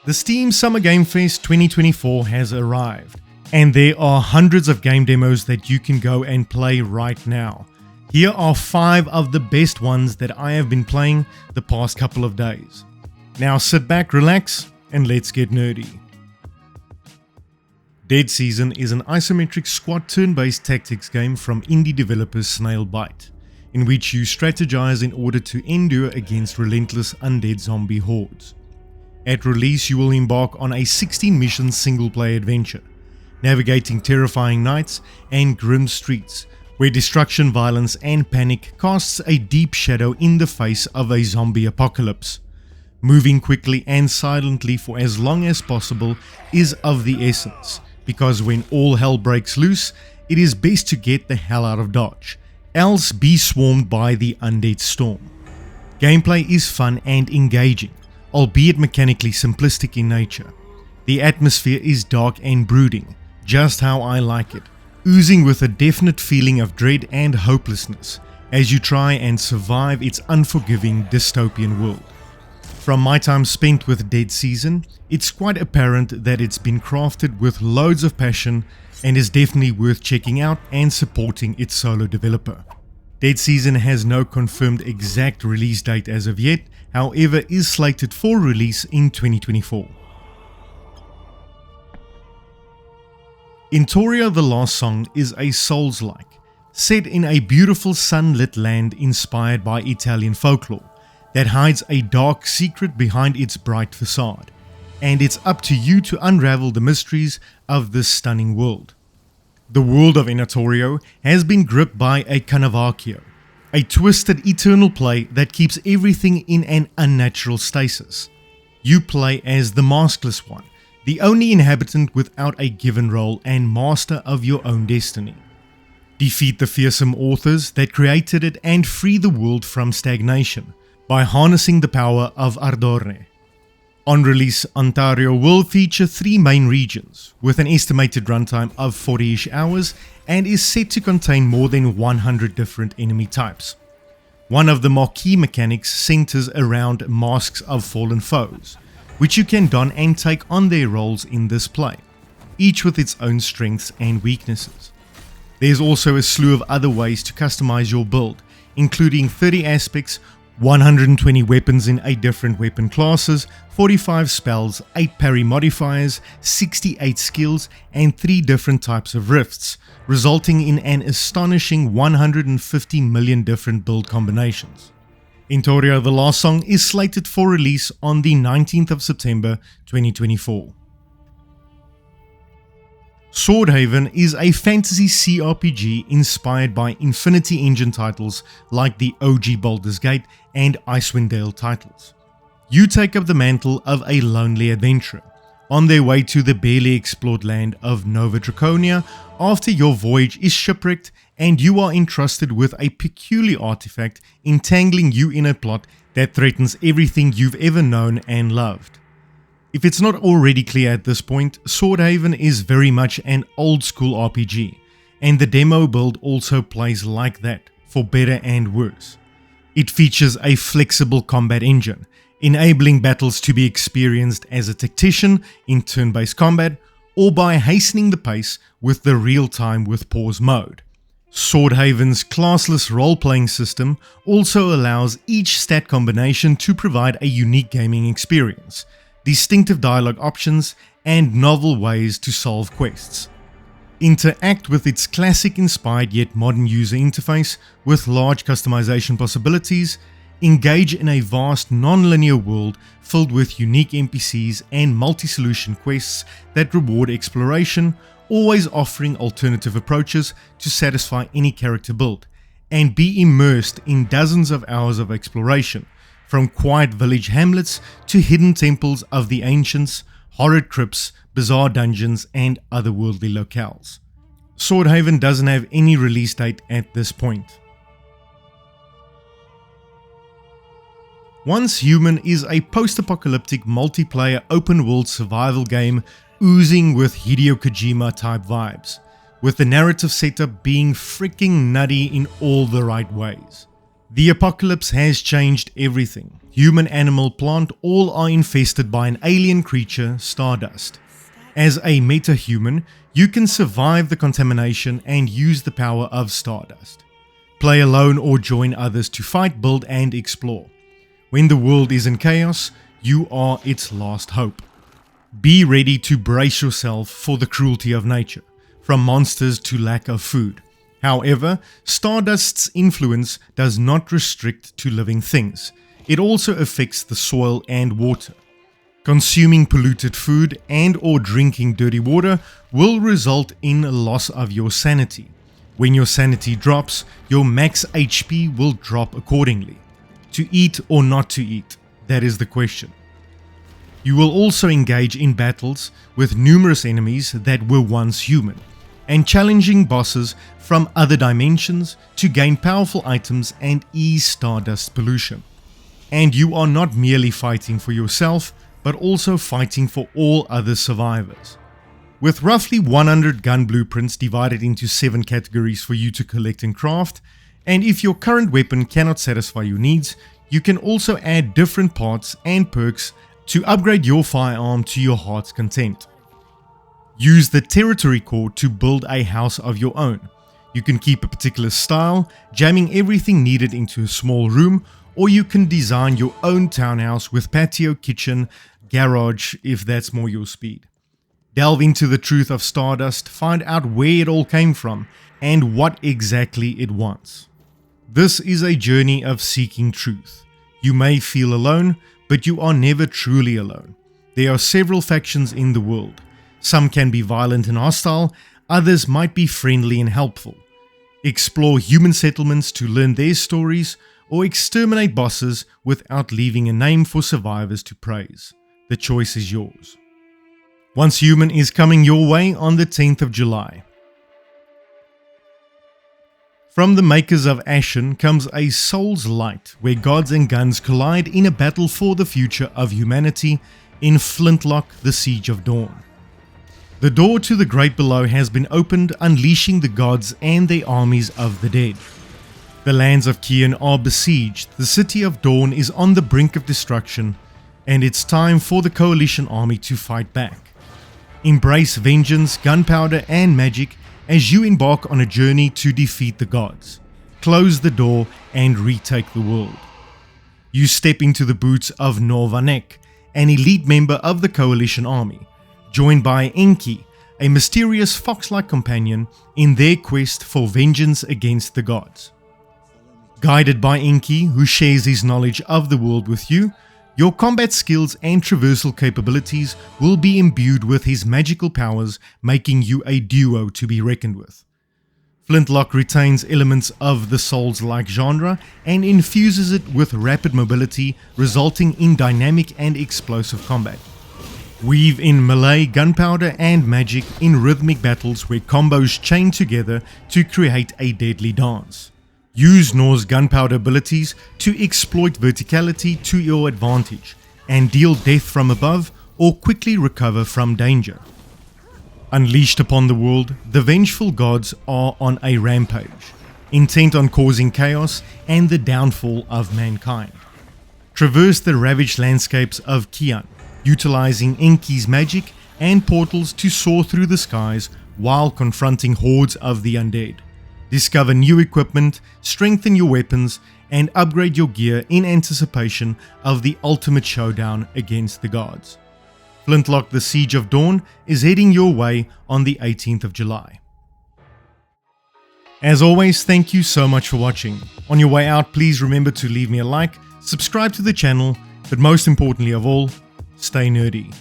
The Steam Summer Game Fest 2024 has arrived, and there are hundreds of game demos that you can go and play right now. Here are 5 of the best ones that I have been playing the past couple of days. Now sit back, relax, and let's get nerdy. Dead Season is an isometric squad turn-based tactics game from indie developers Snailbite, in which you strategize in order to endure against relentless undead zombie hordes. At release, you will embark on a 16-mission single-player adventure, navigating terrifying nights and grim streets, where destruction, violence, and panic casts a deep shadow in the face of a zombie apocalypse. Moving quickly and silently for as long as possible is of the essence, because when all hell breaks loose, it is best to get the hell out of Dodge, else be swarmed by the undead storm. Gameplay is fun and engaging, albeit mechanically simplistic in nature. The atmosphere is dark and brooding, just how I like it, oozing with a definite feeling of dread and hopelessness as you try and survive its unforgiving dystopian world. From my time spent with Dead Season, it's quite apparent that it's been crafted with loads of passion and is definitely worth checking out and supporting its solo developer. Dead Season has no confirmed exact release date as of yet, however is slated for release in 2024. Entoria: The Last Song is a Souls-like, set in a beautiful sunlit land inspired by Italian folklore, that hides a dark secret behind its bright facade, and it's up to you to unravel the mysteries of this stunning world. The world of Entoria has been gripped by a Canavacchio, a twisted eternal play that keeps everything in an unnatural stasis. You play as the maskless one, the only inhabitant without a given role and master of your own destiny. Defeat the fearsome authors that created it and free the world from stagnation by harnessing the power of Ardorne. On release, Entoria will feature 3 main regions, with an estimated runtime of 40-ish hours, and is set to contain more than 100 different enemy types. One of the marquee mechanics centers around masks of fallen foes, which you can don and take on their roles in this play, each with its own strengths and weaknesses. There's also a slew of other ways to customize your build, including 30 aspects, 120 weapons in 8 different weapon classes, 45 spells, 8 parry modifiers, 68 skills, and 3 different types of rifts, resulting in an astonishing 150 million different build combinations. Entoria: The Last Song is slated for release on the 19th of September 2024. Swordhaven is a fantasy CRPG inspired by Infinity Engine titles like the OG Baldur's Gate and Icewind Dale titles. You take up the mantle of a lonely adventurer, on their way to the barely explored land of Nova Draconia after your voyage is shipwrecked and you are entrusted with a peculiar artifact entangling you in a plot that threatens everything you've ever known and loved. If it's not already clear at this point, Swordhaven is very much an old school RPG, and the demo build also plays like that, for better and worse. It features a flexible combat engine, enabling battles to be experienced as a tactician in turn-based combat, or by hastening the pace with the real-time with pause mode. Swordhaven's classless role-playing system also allows each stat combination to provide a unique gaming experience, distinctive dialogue options, and novel ways to solve quests. Interact with its classic-inspired yet modern user interface with large customization possibilities, engage in a vast non-linear world filled with unique NPCs and multi-solution quests that reward exploration, always offering alternative approaches to satisfy any character build, and be immersed in dozens of hours of exploration, from quiet village hamlets to hidden temples of the ancients, horrid crypts, bizarre dungeons, and otherworldly locales. Swordhaven doesn't have any release date at this point. Once Human is a post-apocalyptic multiplayer open-world survival game oozing with Hideo Kojima-type vibes, with the narrative setup being freaking nutty in all the right ways. The apocalypse has changed everything, human, animal, plant, all are infested by an alien creature, Stardust. As a metahuman, you can survive the contamination and use the power of Stardust. Play alone or join others to fight, build, and explore. When the world is in chaos, you are its last hope. Be ready to brace yourself for the cruelty of nature, from monsters to lack of food. However, Stardust's influence does not restrict to living things. It also affects the soil and water. Consuming polluted food and or drinking dirty water will result in a loss of your sanity. When your sanity drops, your max HP will drop accordingly. To eat or not to eat? That is the question. You will also engage in battles with numerous enemies that were once human, and challenging bosses from other dimensions to gain powerful items and ease Stardust pollution. And you are not merely fighting for yourself, but also fighting for all other survivors. With roughly 100 gun blueprints divided into 7 categories for you to collect and craft, and if your current weapon cannot satisfy your needs, you can also add different parts and perks to upgrade your firearm to your heart's content. Use the territory core to build a house of your own. You can keep a particular style, jamming everything needed into a small room, or you can design your own townhouse with patio, kitchen, garage if that's more your speed. Delve into the truth of Stardust, find out where it all came from, and what exactly it wants. This is a journey of seeking truth. You may feel alone, but you are never truly alone. There are several factions in the world. Some can be violent and hostile, others might be friendly and helpful. Explore human settlements to learn their stories, or exterminate bosses without leaving a name for survivors to praise. The choice is yours. Once Human is coming your way on the 10th of July. From the makers of Ashen comes a Soul's Light, where gods and guns collide in a battle for the future of humanity in Flintlock, the Siege of Dawn. The door to the great below has been opened, unleashing the gods and their armies of the dead. The lands of Kian are besieged, the city of Dawn is on the brink of destruction, and it's time for the coalition army to fight back. Embrace vengeance, gunpowder, and magic as you embark on a journey to defeat the gods, close the door, and retake the world. You step into the boots of Norvanek, an elite member of the coalition army, joined by Enki, a mysterious fox-like companion in their quest for vengeance against the gods. Guided by Enki, who shares his knowledge of the world with you, your combat skills and traversal capabilities will be imbued with his magical powers, making you a duo to be reckoned with. Flintlock retains elements of the Souls-like genre and infuses it with rapid mobility, resulting in dynamic and explosive combat. Weave in melee, gunpowder, and magic in rhythmic battles where combos chain together to create a deadly dance. Use Nor's gunpowder abilities to exploit verticality to your advantage and deal death from above or quickly recover from danger. Unleashed upon the world, the vengeful gods are on a rampage, intent on causing chaos and the downfall of mankind. Traverse the ravaged landscapes of Kian, utilizing Enki's magic and portals to soar through the skies while confronting hordes of the undead. Discover new equipment, strengthen your weapons, and upgrade your gear in anticipation of the ultimate showdown against the gods. Flintlock, the Siege of Dawn is heading your way on the 18th of July. As always, thank you so much for watching. On your way out, please remember to leave me a like, subscribe to the channel, but most importantly of all, stay nerdy.